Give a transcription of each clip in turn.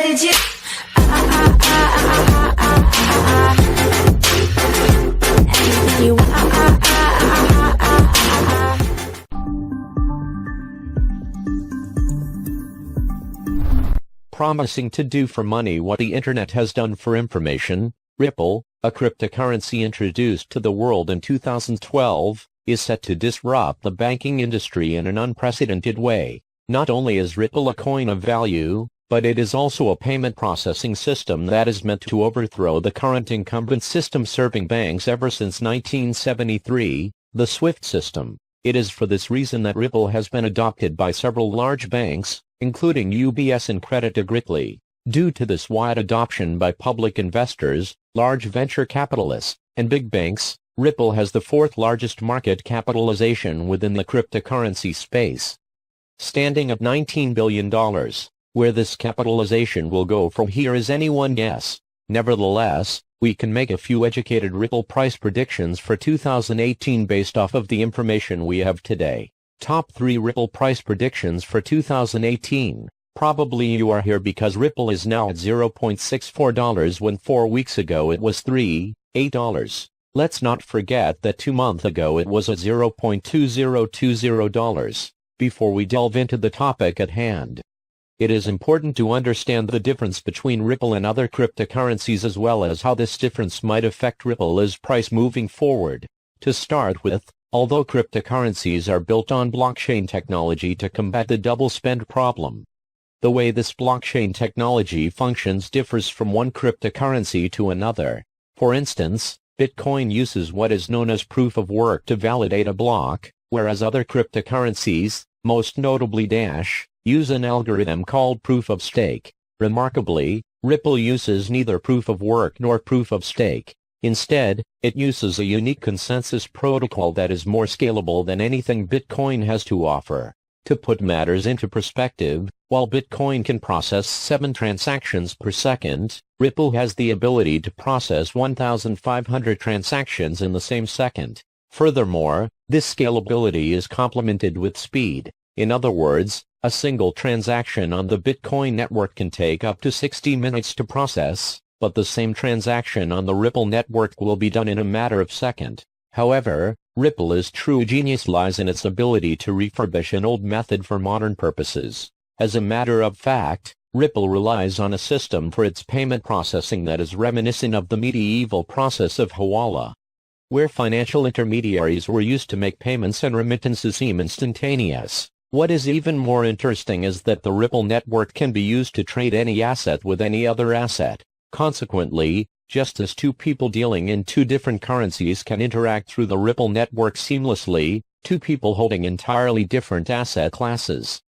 legit. Anything you want. Promising to do for money what the internet has done for information, Ripple, a cryptocurrency introduced to the world in 2012, is set to disrupt the banking industry in an unprecedented way. Not only is Ripple a coin of value, but it is also a payment processing system that is meant to overthrow the current incumbent system serving banks ever since 1973, the SWIFT system. It is for this reason that Ripple has been adopted by several large banks, including UBS and Credit Agricole. Due to this wide adoption by public investors, large venture capitalists, and big banks, Ripple has the fourth largest market capitalization within the cryptocurrency space, standing at $19 billion. Where this capitalization will go from here is anyone's guess. Nevertheless, we can make a few educated Ripple price predictions for 2018 based off of the information we have today. Top 3 Ripple price predictions for 2018. Probably you are here because Ripple is now at $0.64 when 4 weeks ago it was $3.8. Let's not forget that 2 months ago it was at $0.2020. Before we delve into the topic at hand, it is important to understand the difference between Ripple and other cryptocurrencies as well as how this difference might affect Ripple's price moving forward. To start with, although cryptocurrencies are built on blockchain technology to combat the double spend problem, the way this blockchain technology functions differs from one cryptocurrency to another. For instance, Bitcoin uses what is known as proof of work to validate a block, whereas other cryptocurrencies, most notably Dash, use an algorithm called proof of stake. Remarkably, Ripple uses neither proof of work nor proof of stake. Instead, it uses a unique consensus protocol that is more scalable than anything Bitcoin has to offer. To put matters into perspective, while Bitcoin can process 7 transactions per second, Ripple has the ability to process 1,500 transactions in the same second. Furthermore, this scalability is complemented with speed. In other words, a single transaction on the Bitcoin network can take up to 60 minutes to process, but the same transaction on the Ripple network will be done in a matter of seconds. However, Ripple's true genius lies in its ability to refurbish an old method for modern purposes. As a matter of fact, Ripple relies on a system for its payment processing that is reminiscent of the medieval process of Hawala, where financial intermediaries were used to make payments and remittances seem instantaneous. What is even more interesting is that the Ripple network can be used to trade any asset with any other asset. Consequently, just as two people dealing in 2 different currencies can interact through the Ripple network seamlessly, 2 people holding entirely different asset classes,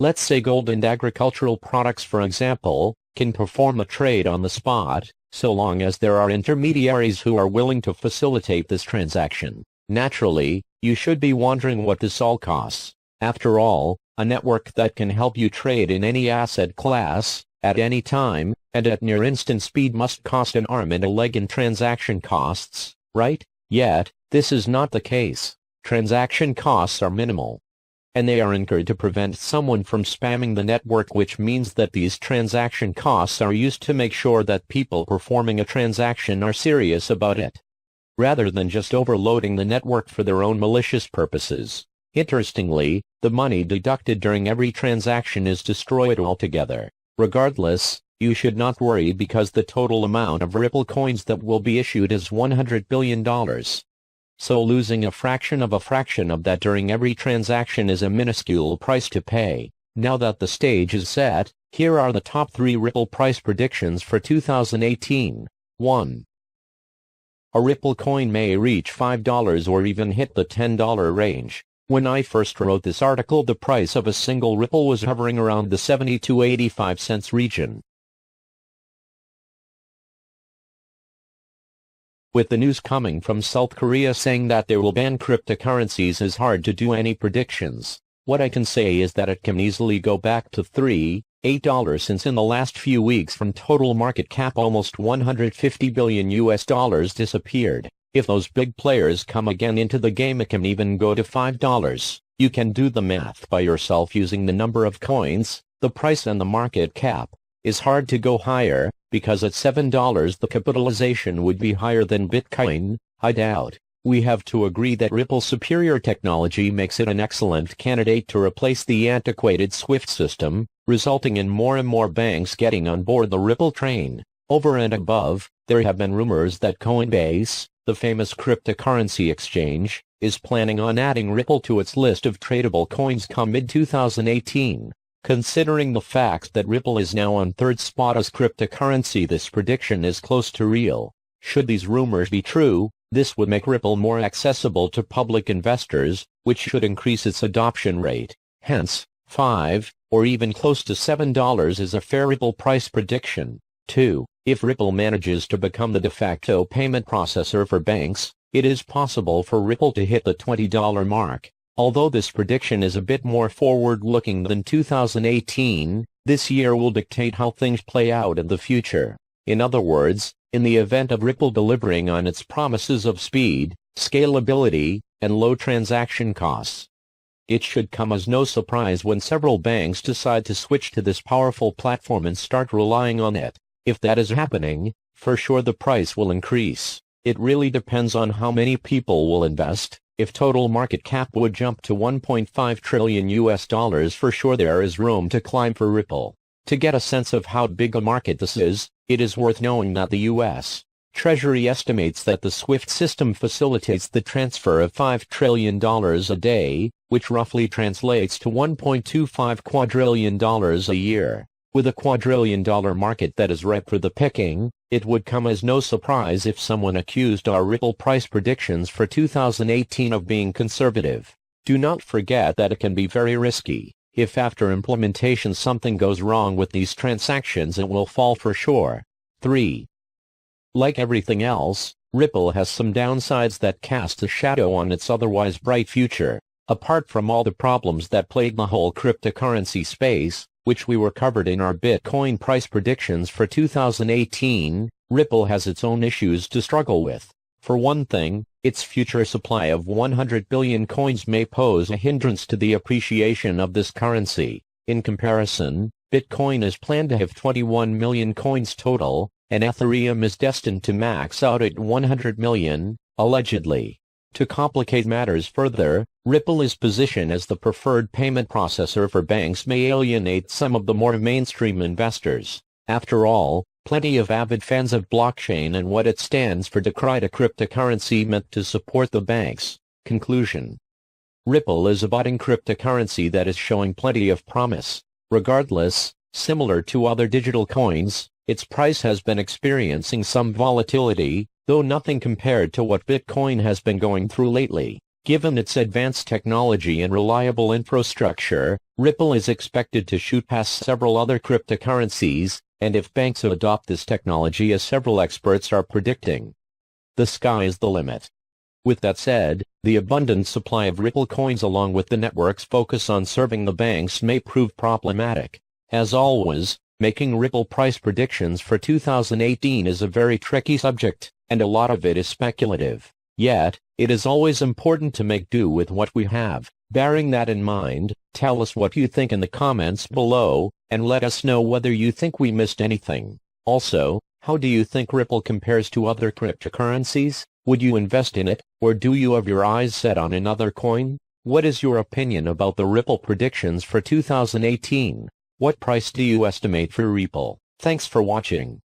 let's say gold and agricultural products for example, can perform a trade on the spot, so long as there are intermediaries who are willing to facilitate this transaction. Naturally, you should be wondering what this all costs. After all, a network that can help you trade in any asset class, at any time, and at near instant speed must cost an arm and a leg in transaction costs, right? Yet, this is not the case. Transaction costs are minimal, and they are incurred to prevent someone from spamming the network, which means that these transaction costs are used to make sure that people performing a transaction are serious about it, rather than just overloading the network for their own malicious purposes. Interestingly, the money deducted during every transaction is destroyed altogether. Regardless, you should not worry because the total amount of Ripple coins that will be issued is $100 billion. So losing a fraction of that during every transaction is a minuscule price to pay. Now that the stage is set, here are the top 3 Ripple price predictions for 2018. 1. A Ripple coin may reach $5 or even hit the $10 range. When I first wrote this article, the price of a single Ripple was hovering around the 70 to 85 cents region. With the news coming from South Korea saying that they will ban cryptocurrencies, it's hard to do any predictions. What I can say is that it can easily go back to $3.8 since in the last few weeks from total market cap almost $150 billion disappeared. If those big players come again into the game, it can even go to $5. You can do the math by yourself using the number of coins, the price and the market cap. is hard to go higher, because at $7 the capitalization would be higher than Bitcoin, I doubt. We have to agree that Ripple's superior technology makes it an excellent candidate to replace the antiquated SWIFT system, resulting in more and more banks getting on board the Ripple train. Over and above, there have been rumors that Coinbase, the famous cryptocurrency exchange, is planning on adding Ripple to its list of tradable coins come mid-2018. Considering the fact that Ripple is now on third spot as cryptocurrency, this prediction is close to real. Should these rumors be true, this would make Ripple more accessible to public investors, which should increase its adoption rate. Hence, $5, or even close to $7 is a fair Ripple price prediction. 2. If Ripple manages to become the de facto payment processor for banks, it is possible for Ripple to hit the $20 mark. Although this prediction is a bit more forward-looking than 2018, this year will dictate how things play out in the future. In other words, in the event of Ripple delivering on its promises of speed, scalability, and low transaction costs, it should come as no surprise when several banks decide to switch to this powerful platform and start relying on it. If that is happening, for sure the price will increase. It really depends on how many people will invest. If total market cap would jump to $1.5 trillion, for sure there is room to climb for Ripple. To get a sense of how big a market this is, it is worth knowing that the U.S. Treasury estimates that the SWIFT system facilitates the transfer of $5 trillion a day, which roughly translates to $1.25 quadrillion a year. With a quadrillion-dollar market that is ripe for the picking, it would come as no surprise if someone accused our Ripple price predictions for 2018 of being conservative. Do not forget that it can be very risky. If after implementation something goes wrong with these transactions, it will fall for sure. 3. Like everything else, Ripple has some downsides that cast a shadow on its otherwise bright future. Apart from all the problems that plague the whole cryptocurrency space, which we were covered in our Bitcoin price predictions for 2018, Ripple has its own issues to struggle with. For one thing, its future supply of 100 billion coins may pose a hindrance to the appreciation of this currency. In comparison, Bitcoin is planned to have 21 million coins total, and Ethereum is destined to max out at 100 million, allegedly. To complicate matters further, Ripple's position as the preferred payment processor for banks may alienate some of the more mainstream investors. After all, plenty of avid fans of blockchain and what it stands for decried a cryptocurrency meant to support the banks. Conclusion: Ripple is a budding cryptocurrency that is showing plenty of promise. Regardless, similar to other digital coins, its price has been experiencing some volatility, though nothing compared to what Bitcoin has been going through lately. Given its advanced technology and reliable infrastructure, Ripple is expected to shoot past several other cryptocurrencies, and if banks adopt this technology as several experts are predicting, the sky is the limit. With that said, the abundant supply of Ripple coins along with the network's focus on serving the banks may prove problematic. As always, making Ripple price predictions for 2018 is a very tricky subject, and a lot of it is speculative. Yet, it is always important to make do with what we have. Bearing that in mind, tell us what you think in the comments below, and let us know whether you think we missed anything. Also, how do you think Ripple compares to other cryptocurrencies? Would you invest in it, or do you have your eyes set on another coin? What is your opinion about the Ripple predictions for 2018? What price do you estimate for Ripple? Thanks for watching.